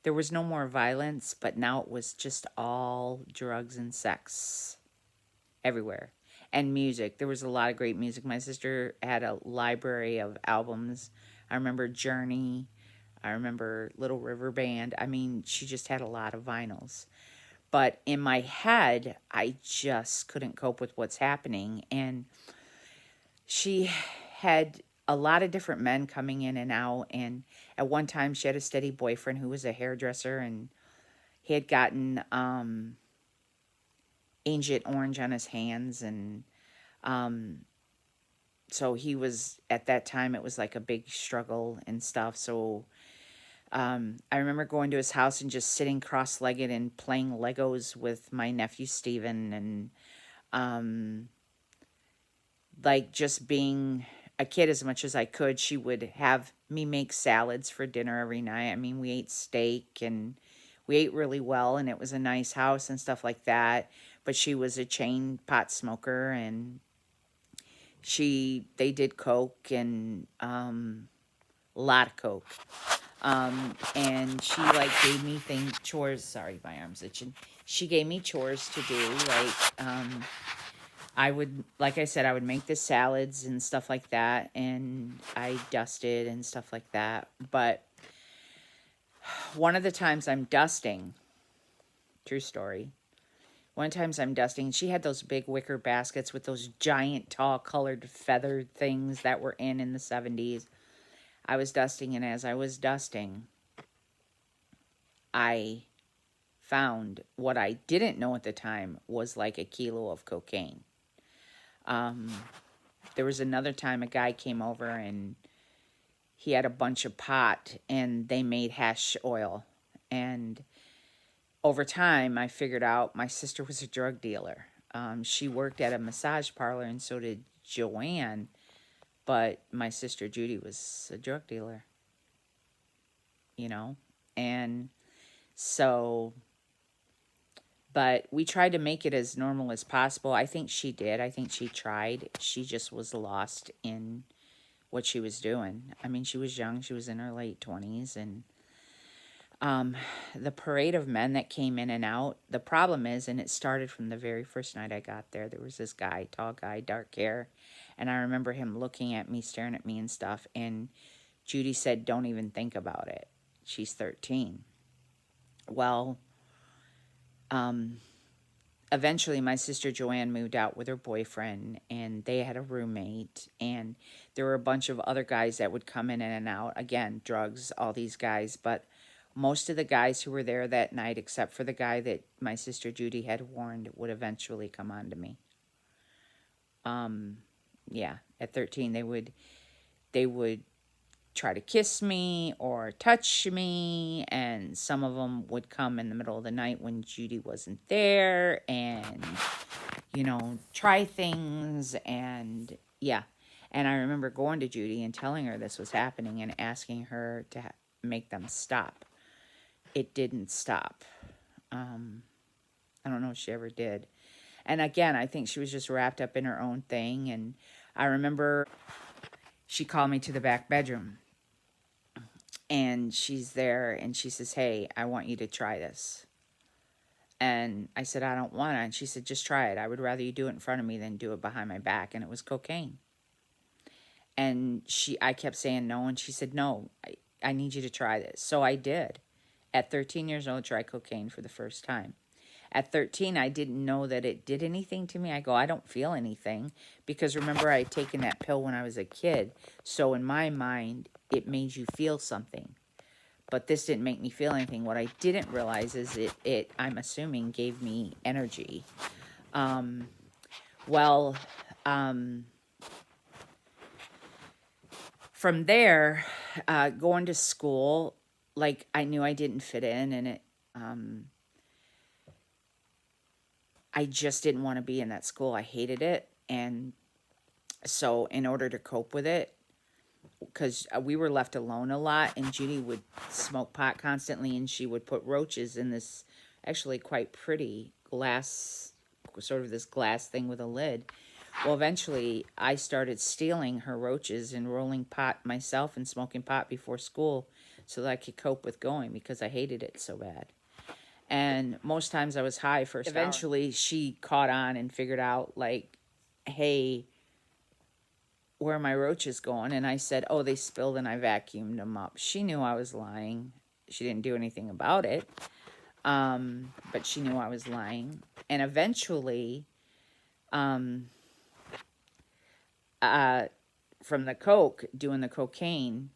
there was no more violence, but now it was just all drugs and sex everywhere. And music. There was a lot of great music. My sister had a library of albums. I remember Journey. I remember Little River Band. I mean, she just had a lot of vinyls. But in my head, I just couldn't cope with what's happening. And she had a lot of different men coming in and out. And at one time, she had a steady boyfriend who was a hairdresser. And he had gotten Agent Orange on his hands. And so he was, at that time, it was like a big struggle and stuff. So I remember going to his house and just sitting cross-legged and playing Legos with my nephew Stephen, and like just being a kid as much as I could. She would have me make salads for dinner every night. I mean, we ate steak and we ate really well, and it was a nice house and stuff like that. But she was a chain pot smoker, and they did coke and a lot of coke. And she like gave me chores. Sorry, my arm's itching. She gave me chores to do. Like, I would, like I said, I would make the salads and stuff like that, and I dusted and stuff like that. But one of the times I'm dusting, true story. One times I'm dusting, she had those big wicker baskets with those giant, tall, colored feathered things that were in the 70s. I was dusting, and as I was dusting, I found what I didn't know at the time was like a kilo of cocaine. There was another time a guy came over and he had a bunch of pot and they made hash oil. And over time, I figured out my sister was a drug dealer. She worked at a massage parlor, and so did Joanne. But my sister Judy was a drug dealer, you know? And so, but we tried to make it as normal as possible. I think she did. I think she tried. She just was lost in what she was doing. I mean, she was young. She was in her late 20s. And the parade of men that came in and out, the problem is, and it started from the very first night I got there, there was this guy, tall guy, dark hair. And I remember him looking at me, staring at me and stuff. And Judy said, don't even think about it. She's 13. Well, eventually my sister Joanne moved out with her boyfriend, and they had a roommate, and there were a bunch of other guys that would come in and out. Again, drugs, all these guys. But most of the guys who were there that night, except for the guy that my sister Judy had warned, would eventually come on to me. Yeah, at 13, they would try to kiss me or touch me, and some of them would come in the middle of the night when Judy wasn't there and, you know, try things. And yeah, and I remember going to Judy and telling her this was happening and asking her to make them stop. It didn't stop. I don't know if she ever did. And again, I think she was just wrapped up in her own thing. And I remember she called me to the back bedroom. And she's there, and she says, hey, I want you to try this. And I said, I don't want to. And she said, just try it. I would rather you do it in front of me than do it behind my back. And it was cocaine. And I kept saying no. And she said, no, I need you to try this. So I did. At 13 years old, try cocaine for the first time. At 13, I didn't know that it did anything to me. I go, I don't feel anything. Because remember, I had taken that pill when I was a kid. So in my mind, it made you feel something. But this didn't make me feel anything. What I didn't realize is it I'm assuming, gave me energy. From there, going to school, like, I knew I didn't fit in, and I just didn't want to be in that school. I hated it. And so in order to cope with it, because we were left alone a lot, and Judy would smoke pot constantly, and she would put roaches in this actually quite pretty glass, sort of this glass thing with a lid. Well, eventually I started stealing her roaches and rolling pot myself and smoking pot before school so that I could cope with going, because I hated it so bad. And most times I was high first. Eventually she caught on and figured out, like, hey, where are my roaches going? And I said, oh, they spilled and I vacuumed them up. She knew I was lying. She didn't do anything about it. But she knew I was lying. And eventually, from the coke, doing the cocaine,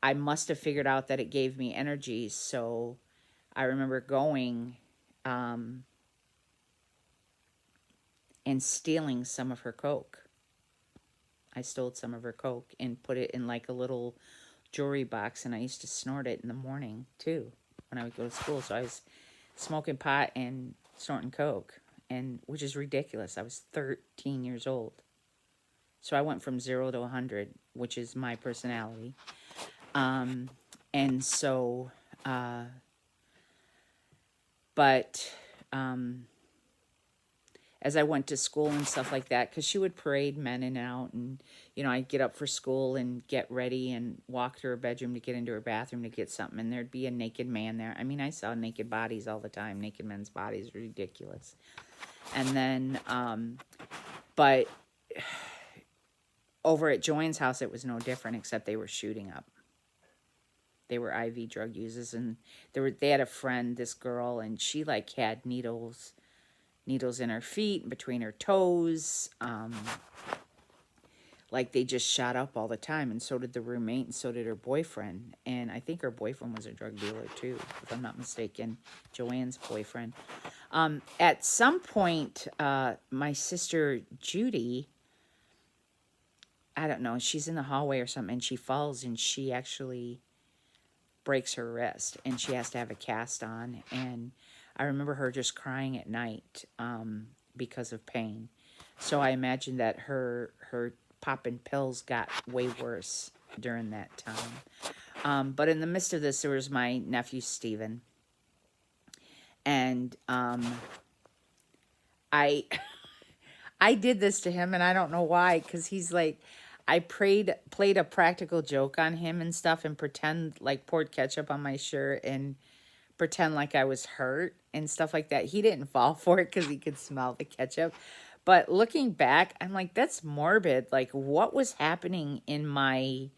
I must have figured out that it gave me energy. So I remember going and stealing some of her coke. I stole some of her coke and put it in like a little jewelry box, and I used to snort it in the morning too when I would go to school. So I was smoking pot and snorting coke, and which is ridiculous. I was 13 years old. So I went from 0 to 100, which is my personality. And so, but as I went to school and stuff like that, because she would parade men in and out, and I'd get up for school and get ready and walk to her bedroom to get into her bathroom to get something, and there'd be a naked man there. I mean, I saw naked bodies all the time. Naked men's bodies, ridiculous. And then, but over at Joanne's house, it was no different, except they were shooting up. They were IV drug users, and they had a friend, this girl, and she like had needles in her feet, between her toes. Like they just shot up all the time, and so did the roommate, and so did her boyfriend. And I think her boyfriend was a drug dealer too, if I'm not mistaken, Joanne's boyfriend. At some point, my sister Judy, I don't know, she's in the hallway or something, and she falls, and she actually breaks her wrist, and she has to have a cast on. And I remember her just crying at night because of pain. So I imagine that her popping pills got way worse during that time. But in the midst of this, there was my nephew Stephen, and I I did this to him, and I don't know why, because he's like, I played a practical joke on him and stuff, and pretend like poured ketchup on my shirt and pretend like I was hurt and stuff like that. He didn't fall for it because he could smell the ketchup. But looking back, I'm like, that's morbid. Like, what was happening in my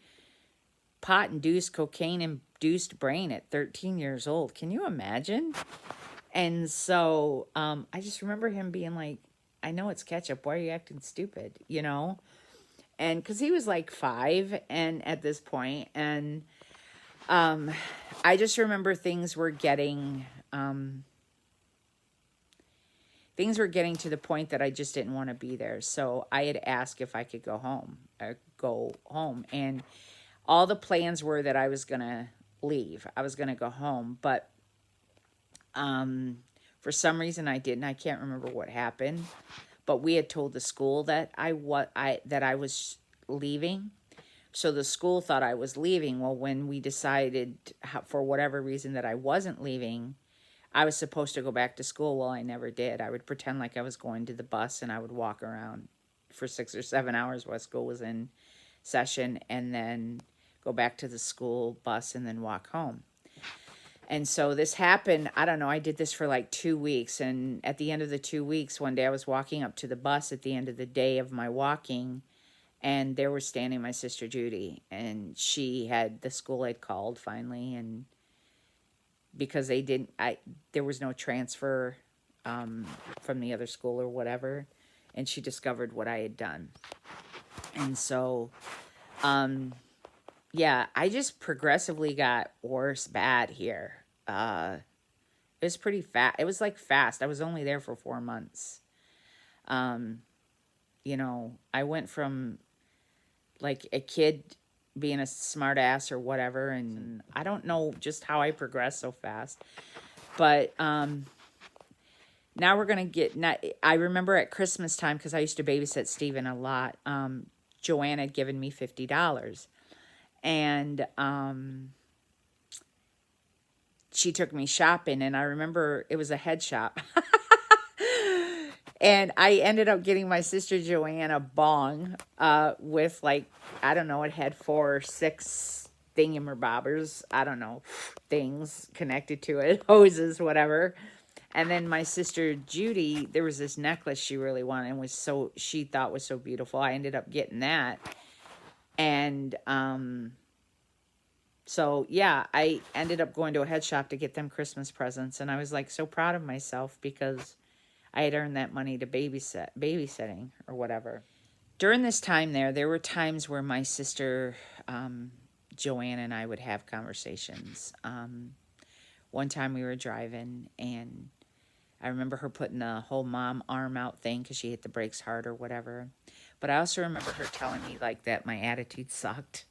pot-induced, cocaine-induced brain at 13 years old? Can you imagine? And so I just remember him being like, I know it's ketchup. Why are you acting stupid? And because he was like 5 and at this point, and I just remember things were getting to the point that I just didn't want to be there. So I had asked if I could go home, and all the plans were that I was gonna leave. I was gonna go home, but for some reason I didn't. I can't remember what happened. But we had told the school that I was leaving. So the school thought I was leaving. Well, when we decided, for whatever reason, that I wasn't leaving, I was supposed to go back to school. Well, I never did. I would pretend like I was going to the bus, and I would walk around for 6 or 7 hours while school was in session, and then go back to the school bus and then walk home. And so this happened, I don't know, I did this for like 2 weeks. And at the end of the 2 weeks, one day I was walking up to the bus at the end of the day of my walking, and there was standing my sister Judy. And the school had called finally, and because there was no transfer from the other school or whatever, and she discovered what I had done. And so, yeah, I just progressively got bad here. It was pretty fast. It was like fast. I was only there for 4 months. I went from like a kid being a smart ass or whatever, and I don't know just how I progressed so fast. But now we're going to I remember at Christmas time, because I used to babysit Stephen a lot, Joanne had given me $50. And she took me shopping, and I remember it was a head shop. And I ended up getting my sister Joanne a bong with, like, I don't know, it had 4 or 6 thingamabobbers, I don't know, things connected to it, hoses, whatever. And then my sister Judy, there was this necklace she really wanted, and she thought was so beautiful. I ended up getting that. And so yeah, I ended up going to a head shop to get them Christmas presents, and I was like so proud of myself because I had earned that money to babysitting or whatever. During this time there were times where my sister Joanne and I would have conversations. One time we were driving, and I remember her putting the whole mom arm out thing because she hit the brakes hard or whatever. But I also remember her telling me like that my attitude sucked.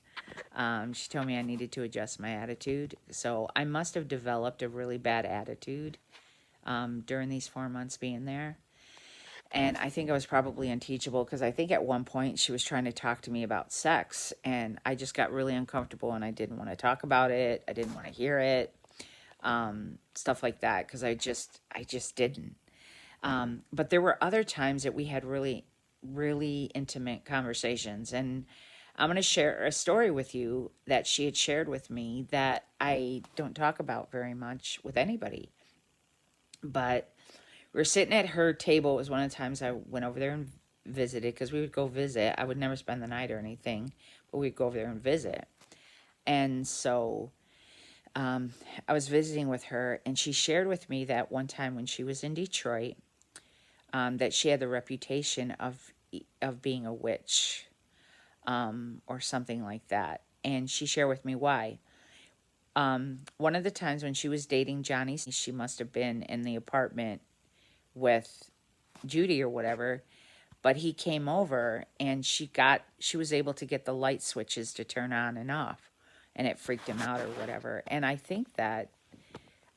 She told me I needed to adjust my attitude. So I must have developed a really bad attitude during these 4 months being there. And I think I was probably unteachable, because I think at one point she was trying to talk to me about sex, and I just got really uncomfortable, and I didn't want to talk about it. I didn't want to hear it. Stuff like that, because I just didn't. But there were other times that we had really, really intimate conversations. And I'm going to share a story with you that she had shared with me that I don't talk about very much with anybody. But we were sitting at her table. It was one of the times I went over there and visited, because we would go visit. I would never spend the night or anything, but we'd go over there and visit. And so I was visiting with her, and she shared with me that one time when she was in Detroit, that she had the reputation of being a witch, or something like that. And she shared with me why. One of the times when she was dating Johnny, she must have been in the apartment with Judy or whatever, but he came over and she was able to get the light switches to turn on and off, and it freaked him out or whatever. And I think that,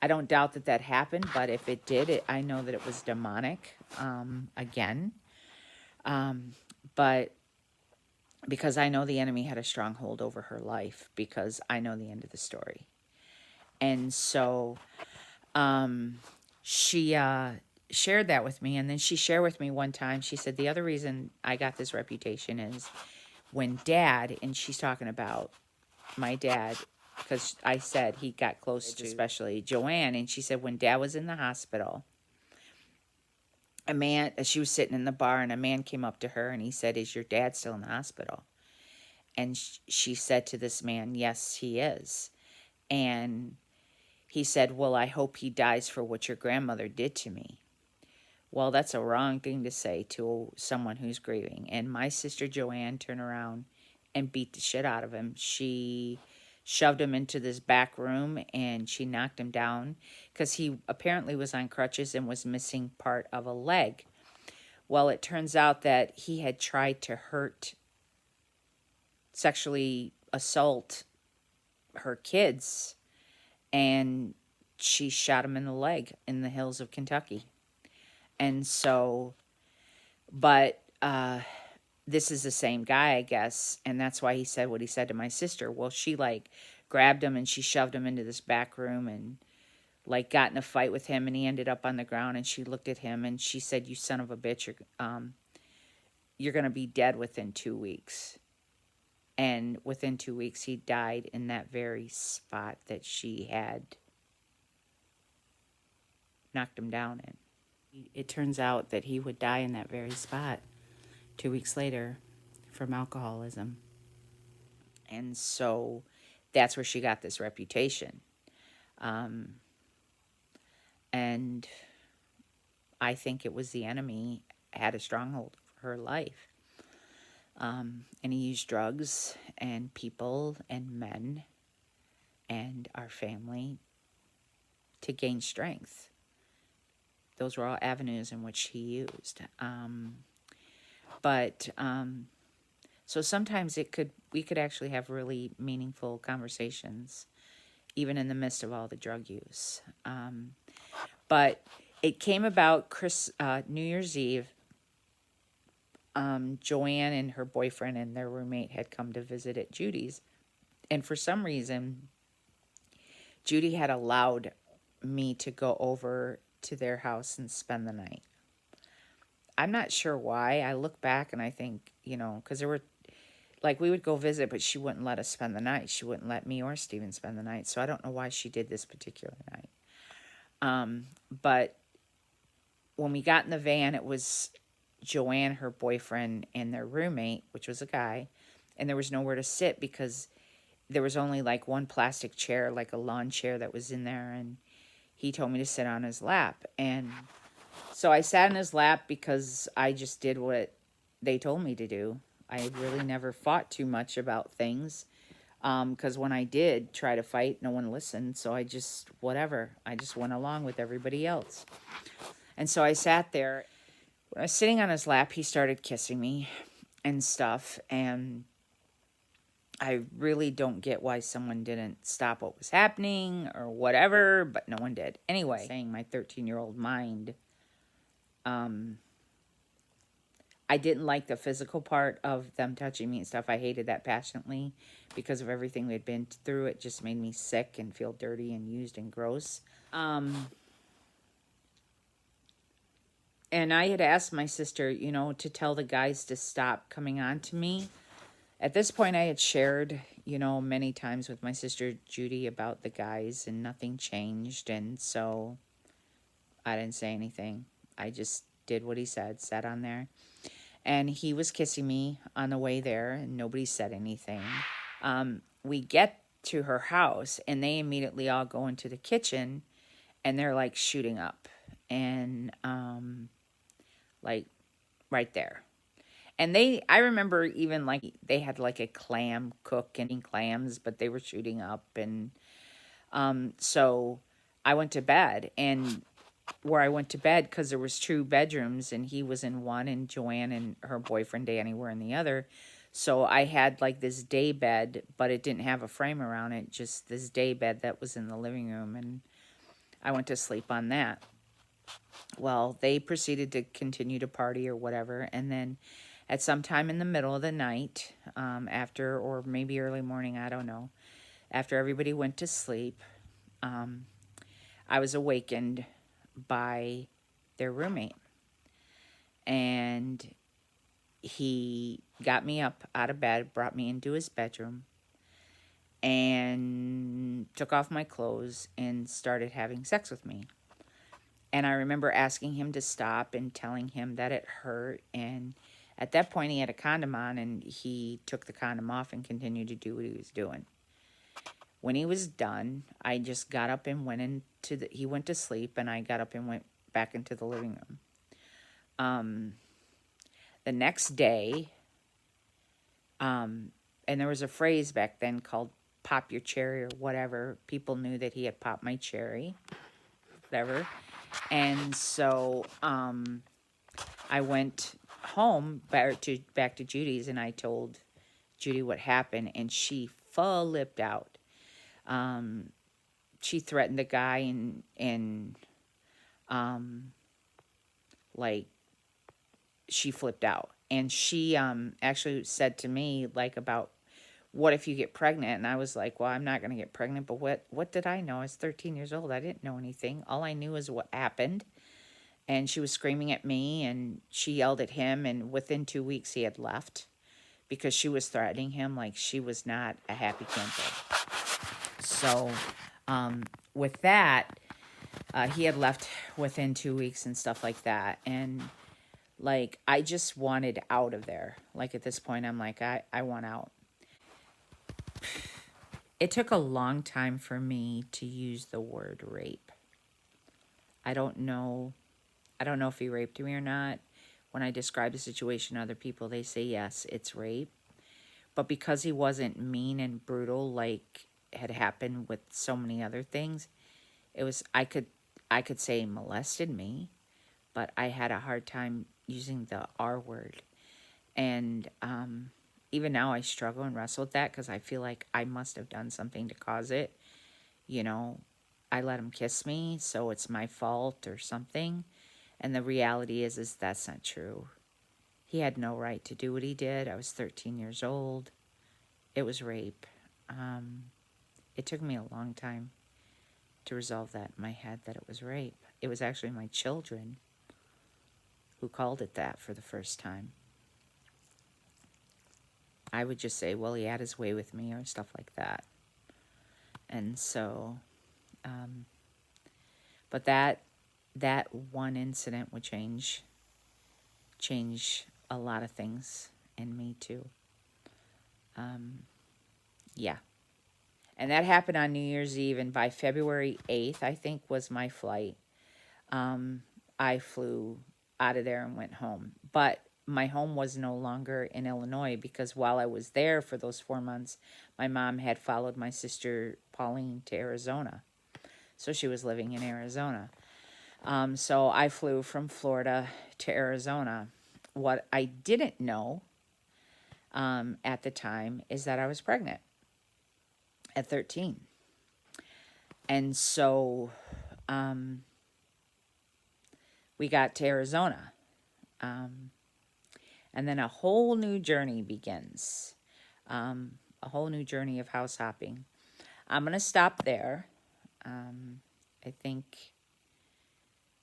I don't doubt that that happened, but if it did, I know that it was demonic, again. But because I know the enemy had a stronghold over her life, because I know the end of the story. And so she shared that with me. And then she shared with me one time, she said, the other reason I got this reputation is when Dad, and she's talking about my dad, because I said he got close to especially Joanne. And she said when Dad was in the hospital, she was sitting in the bar, and a man came up to her and he said, is your dad still in the hospital? And she said to this man, yes, he is. And he said, well, I hope he dies for what your grandmother did to me. Well, that's a wrong thing to say to someone who's grieving. And my sister Joanne turned around and beat the shit out of him. She shoved him into this back room and she knocked him down, because he apparently was on crutches and was missing part of a leg. Well, it turns out that he had tried to sexually assault her kids, and she shot him in the leg in the hills of Kentucky. And so, but this is the same guy, I guess, and that's why he said what he said to my sister. Well, she like grabbed him and she shoved him into this back room and like got in a fight with him, and he ended up on the ground, and she looked at him and she said, you son of a bitch, you're going to be dead within 2 weeks. And within 2 weeks, he died in that very spot that she had knocked him down in. It turns out that he would die in that very spot 2 weeks later from alcoholism. And so that's where she got this reputation. And I think it was the enemy had a stronghold of her life. And he used drugs and people and men and our family to gain strength. Those were all avenues in which he used. So sometimes we could actually have really meaningful conversations, even in the midst of all the drug use. But it came about New Year's Eve. Joanne and her boyfriend and their roommate had come to visit at Judy's. And for some reason, Judy had allowed me to go over to their house and spend the night. I'm not sure why. I look back and I think, because there were, like, we would go visit, but she wouldn't let us spend the night. She wouldn't let me or Steven spend the night. So I don't know why she did this particular night. But when we got in the van, it was Joanne, her boyfriend, and their roommate, which was a guy, and there was nowhere to sit because there was only like one plastic chair, like a lawn chair that was in there, and he told me to sit on his lap. And so I sat in his lap because I just did what they told me to do. I really never fought too much about things, because when I did try to fight, no one listened, so I just went along with everybody else. And so I sat there. When I was sitting on his lap, he started kissing me and stuff, and I really don't get why someone didn't stop what was happening or whatever, but no one did. Anyway, saying my 13-year-old mind, I didn't like the physical part of them touching me and stuff. I hated that passionately because of everything we had been through. It just made me sick and feel dirty and used and gross. And I had asked my sister, to tell the guys to stop coming on to me. At this point, I had shared, many times with my sister Judy about the guys, and nothing changed. And so I didn't say anything. I just did what he said, sat on there. And he was kissing me on the way there, and nobody said anything. We get to her house, and they immediately all go into the kitchen, and they're like shooting up. And like right there. And I remember even like they had like a clam cook and clams, but they were shooting up. And so I went to bed, and where I went to bed, because there was two bedrooms, and he was in one, and Joanne and her boyfriend Danny were in the other. So I had like this day bed, but it didn't have a frame around it, just this day bed that was in the living room, and I went to sleep on that. Well, they proceeded to continue to party or whatever, and then at some time in the middle of the night, after, or maybe early morning, I don't know, after everybody went to sleep, I was awakened by their roommate. And he got me up out of bed, brought me into his bedroom, and took off my clothes and started having sex with me. And I remember asking him to stop and telling him that it hurt. And at that point, he had a condom on, and he took the condom off and continued to do what he was doing. When he was done, I just got up and went he went to sleep, and I got up and went back into the living room. The next day, and there was a phrase back then called pop your cherry or whatever. People knew that he had popped my cherry, whatever. And so I went home back to Judy's, and I told Judy what happened, and she flipped out. She threatened the guy, and like she flipped out. And she actually said to me like about, what if you get pregnant? And I was like, well, I'm not going to get pregnant, but what did I know? I was 13 years old. I didn't know anything. All I knew is what happened. And she was screaming at me, and she yelled at him, and within 2 weeks he had left because she was threatening him like she was not a happy camper. So with that, he had left within 2 weeks and stuff like that. And like, I just wanted out of there. Like, at this point, I'm like, I want out. It took a long time for me to use the word rape. I don't know if he raped me or not. When I describe the situation to other people, they say, yes, it's rape. But because he wasn't mean and brutal like had happened with so many other things, it was, I could say molested me, but I had a hard time using the R word. And even now I struggle and wrestle with that, because I feel like I must have done something to cause it. I let him kiss me, so it's my fault or something. And the reality is that's not true. He had no right to do what he did. I was 13 years old. It was rape. It took me a long time to resolve that in my head, that it was rape. It was actually my children who called it that for the first time. I would just say, well, he had his way with me or stuff like that. And so, but that one incident would change a lot of things in me too. Yeah. And that happened on New Year's Eve, and by February 8th, I think, was my flight. I flew out of there and went home. But my home was no longer in Illinois, because while I was there for those 4 months, my mom had followed my sister Pauline to Arizona. So she was living in Arizona. So I flew from Florida to Arizona. What I didn't know at the time is that I was pregnant at 13. And so we got to Arizona. And then a whole new journey begins. A whole new journey of house hopping. I'm going to stop there. I think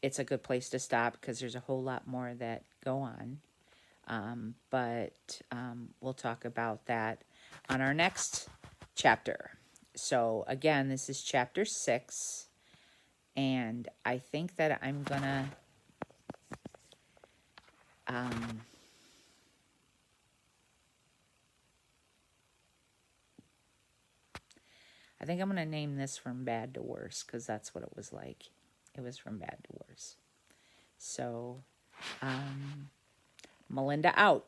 it's a good place to stop because there's a whole lot more that go on. But we'll talk about that on our next chapter. So again, this is chapter 6, and I think that I'm gonna I think I'm gonna name this From Bad to Worse, because that's what it was like. It was from bad to worse. So Melinda out.